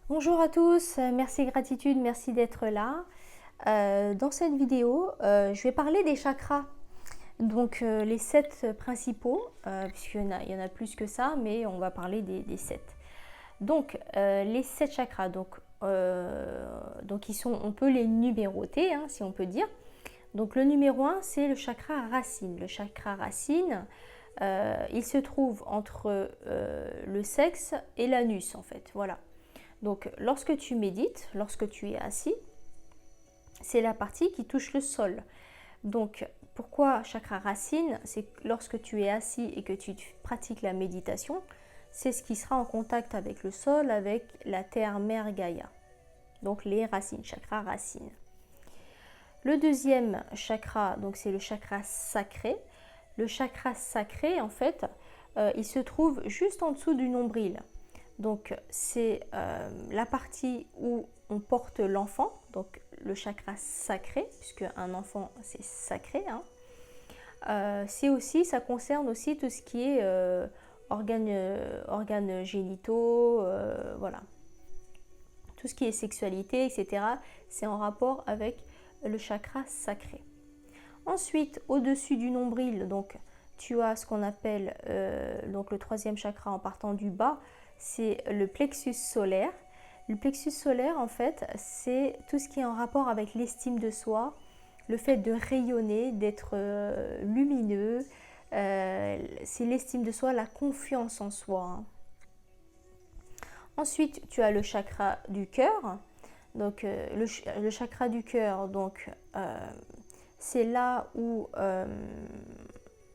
Bonjour à tous, merci gratitude, merci d'être là. Dans cette vidéo, je vais parler des chakras. Donc les 7 principaux, puisqu'il y en a plus que ça, mais on va parler des 7. Donc les 7 chakras, donc on peut les numéroter, hein, si on peut dire. Donc le numéro 1, c'est le chakra racine. Le chakra racine, il se trouve entre le sexe et l'anus en fait, voilà. Donc lorsque tu médites, lorsque tu es assis, c'est la partie qui touche le sol. Donc pourquoi chakra racine? C'est que lorsque tu es assis et que tu pratiques la méditation, c'est ce qui sera en contact avec le sol, avec la terre mère Gaïa. Donc les racines, chakra racine. Le deuxième chakra, donc c'est le chakra sacré. Le chakra sacré, en fait, il se trouve juste en dessous du nombril. Donc c'est la partie où on porte l'enfant, donc le chakra sacré, puisque un enfant c'est sacré. Hein. C'est aussi, ça concerne aussi tout ce qui est organes génitaux, voilà. Tout ce qui est sexualité, etc. C'est en rapport avec le chakra sacré. Ensuite, au-dessus du nombril, donc tu as ce qu'on appelle donc le troisième chakra en partant du bas, c'est le plexus solaire. Le plexus solaire, en fait, c'est tout ce qui est en rapport avec l'estime de soi, le fait de rayonner, d'être lumineux. C'est l'estime de soi, la confiance en soi. Hein. Ensuite, tu as le chakra du cœur. Donc, le chakra du cœur, donc, c'est là où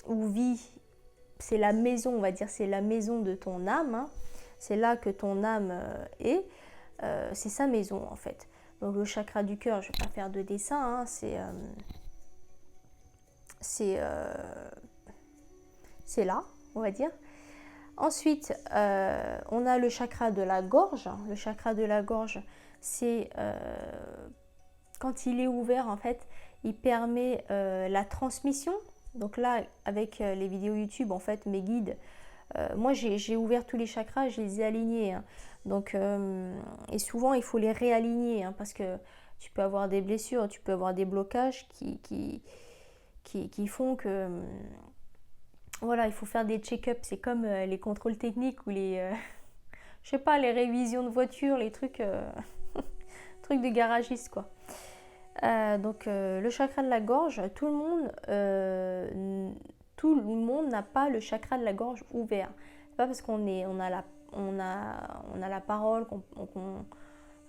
vit, c'est la maison, on va dire, c'est la maison de ton âme. Hein. C'est là que ton âme est. C'est sa maison, en fait. Donc, le chakra du cœur, je ne vais pas faire de dessin, hein, c'est là, on va dire. Ensuite, on a le chakra de la gorge. Le chakra de la gorge, c'est quand il est ouvert, en fait, il permet la transmission. Donc là, avec les vidéos YouTube, en fait, mes guides, moi j'ai ouvert tous les chakras, je les ai alignés. Hein. Donc, et souvent, il faut les réaligner hein, parce que tu peux avoir des blessures, tu peux avoir des blocages qui font que voilà, il faut faire des check-ups. C'est comme les contrôles techniques ou je sais pas, les révisions de voiture, les trucs, trucs de garagiste quoi. Donc le chakra de la gorge, tout le monde n'a pas le chakra de la gorge ouvert. C'est pas parce on a la parole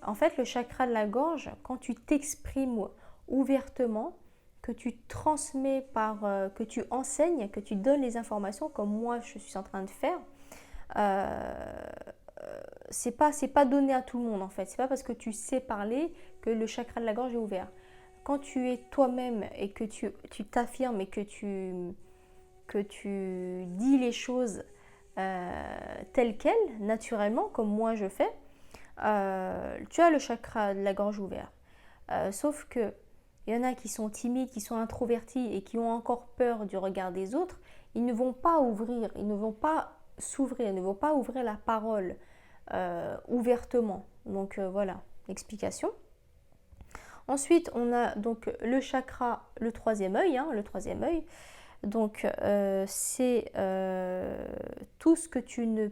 en fait, le chakra de la gorge, quand tu t'exprimes ouvertement, que tu transmets que tu enseignes, que tu donnes les informations, comme moi je suis en train de faire, euh, c'est pas donné à tout le monde en fait. C'est pas parce que tu sais parler que le chakra de la gorge est ouvert. Quand tu es toi-même et que tu t'affirmes et que tu dis les choses telles quelles, naturellement, comme moi je fais, tu as le chakra de la gorge ouvert. Sauf que il y en a qui sont timides, qui sont introvertis et qui ont encore peur du regard des autres, ils ne vont pas ouvrir, ils ne vont pas s'ouvrir, ils ne vont pas ouvrir la parole ouvertement. Donc voilà, explication. Ensuite, on a donc le chakra, le troisième œil, hein, le troisième œil. Donc c'est tout ce que tu ne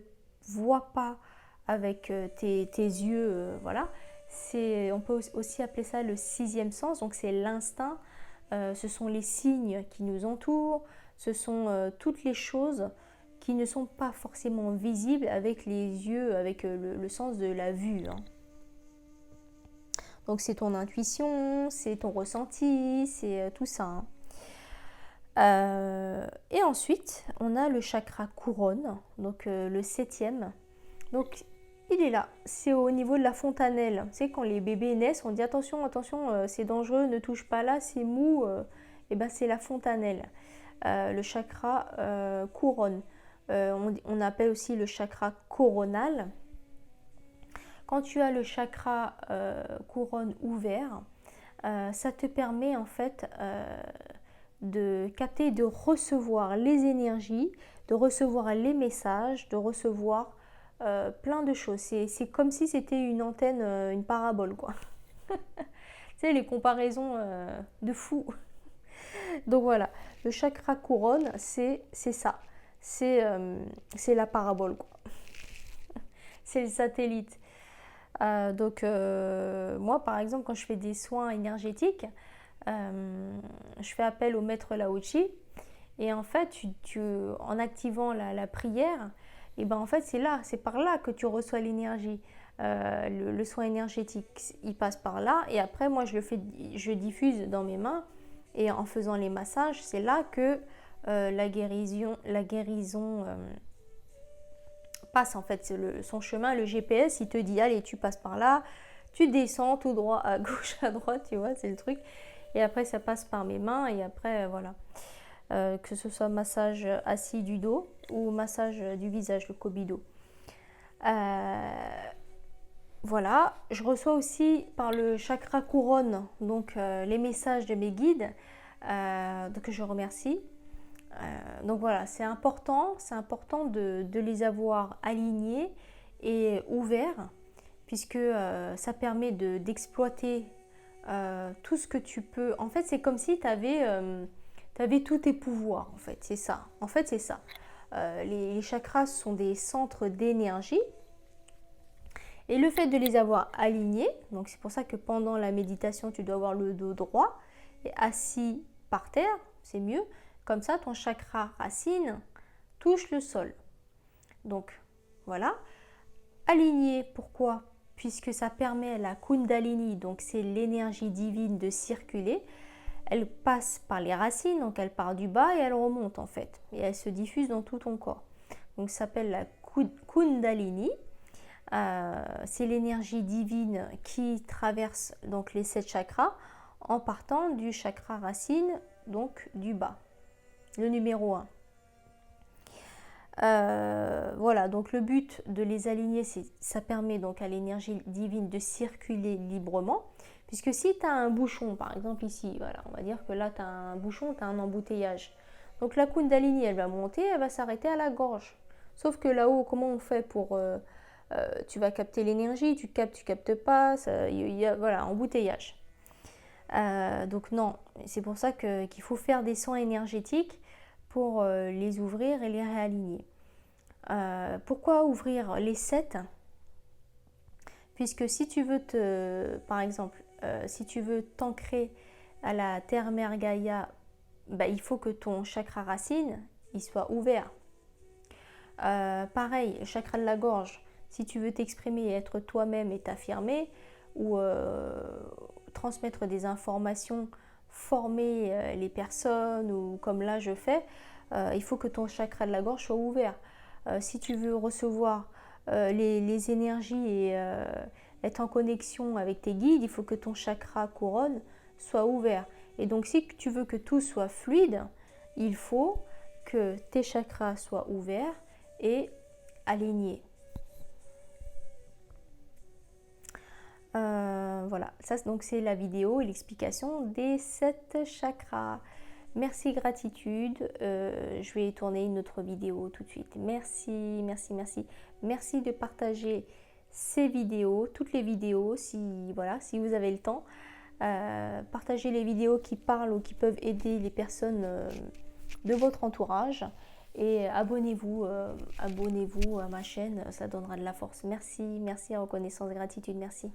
vois pas avec tes yeux, voilà. On peut aussi appeler ça le sixième sens, donc c'est l'instinct, ce sont les signes qui nous entourent, ce sont toutes les choses qui ne sont pas forcément visibles avec les yeux, avec le sens de la vue. Hein. Donc c'est ton intuition, c'est ton ressenti, c'est tout ça. Hein. Et ensuite, on a le chakra couronne, donc le septième. Donc il est là, c'est au niveau de la fontanelle. Tu sais, quand les bébés naissent, on dit attention, attention, c'est dangereux, ne touche pas là, c'est mou. Et ben c'est la fontanelle, le chakra couronne. On appelle aussi le chakra coronal. Quand tu as le chakra couronne ouvert, ça te permet en fait de capter, de recevoir les énergies, de recevoir les messages, de recevoir plein de choses. C'est comme si c'était une antenne, une parabole, quoi. Tu sais, les comparaisons de fou. Donc voilà, le chakra couronne, c'est ça. C'est la parabole, quoi. C'est le satellite. Moi, par exemple, quand je fais des soins énergétiques, je fais appel au maître Lao-Tzu. Et en fait, en activant la prière, et ben en fait, c'est par là que tu reçois l'énergie. Le soin énergétique, il passe par là. Et après, moi, je diffuse dans mes mains. Et en faisant les massages, c'est là que la guérison passe en fait. Son chemin, le GPS, il te dit, allez, tu passes par là, tu descends tout droit, à gauche, à droite, tu vois, c'est le truc. Et après, ça passe par mes mains. Et après, voilà. Que ce soit massage assis du dos ou massage du visage, le kobido. Voilà, je reçois aussi par le chakra couronne donc les messages de mes guides, que je remercie. Donc voilà, c'est important de les avoir alignés et ouverts, puisque ça permet d'exploiter tout ce que tu peux. En fait, c'est comme si tu avais tous tes pouvoirs, en fait, c'est ça. En fait, c'est ça. Les chakras sont des centres d'énergie. Et le fait de les avoir alignés, donc c'est pour ça que pendant la méditation, tu dois avoir le dos droit et assis par terre, c'est mieux. Comme ça, ton chakra racine touche le sol. Donc, voilà. Aligné, pourquoi? Puisque ça permet à la Kundalini, donc c'est l'énergie divine, de circuler. Elle passe par les racines, donc elle part du bas et elle remonte en fait. Et elle se diffuse dans tout ton corps. Donc ça s'appelle la Kundalini. C'est l'énergie divine qui traverse donc les 7 chakras en partant du chakra racine, donc du bas, le numéro 1. Voilà, donc le but de les aligner, ça permet donc à l'énergie divine de circuler librement, puisque si tu as un bouchon, par exemple ici, voilà, on va dire que là tu as un bouchon, tu as un embouteillage. Donc la Kundalini, elle va monter, elle va s'arrêter à la gorge. Sauf que là-haut, comment on fait pour... tu vas capter l'énergie, tu captes pas, il y a, voilà, embouteillage. Donc non, c'est pour ça qu'il faut faire des soins énergétiques pour les ouvrir et les réaligner. Pourquoi ouvrir les 7? Puisque si tu veux par exemple, si tu veux t'ancrer à la terre mère Gaïa, bah, il faut que ton chakra racine il soit ouvert. Pareil, le chakra de la gorge, si tu veux t'exprimer et être toi-même et t'affirmer, ou transmettre des informations, former les personnes, ou comme là je fais, il faut que ton chakra de la gorge soit ouvert. Si tu veux recevoir les énergies et être en connexion avec tes guides, il faut que ton chakra couronne soit ouvert. Et donc si tu veux que tout soit fluide, il faut que tes chakras soient ouverts et alignés. Voilà, ça donc c'est la vidéo et l'explication des 7 chakras. Merci, gratitude. Je vais tourner une autre vidéo tout de suite. Merci, merci, merci. Merci de partager ces vidéos, toutes les vidéos, si vous avez le temps. Partagez les vidéos qui parlent ou qui peuvent aider les personnes de votre entourage. Et abonnez-vous à ma chaîne, ça donnera de la force. Merci, merci, reconnaissance, gratitude, merci.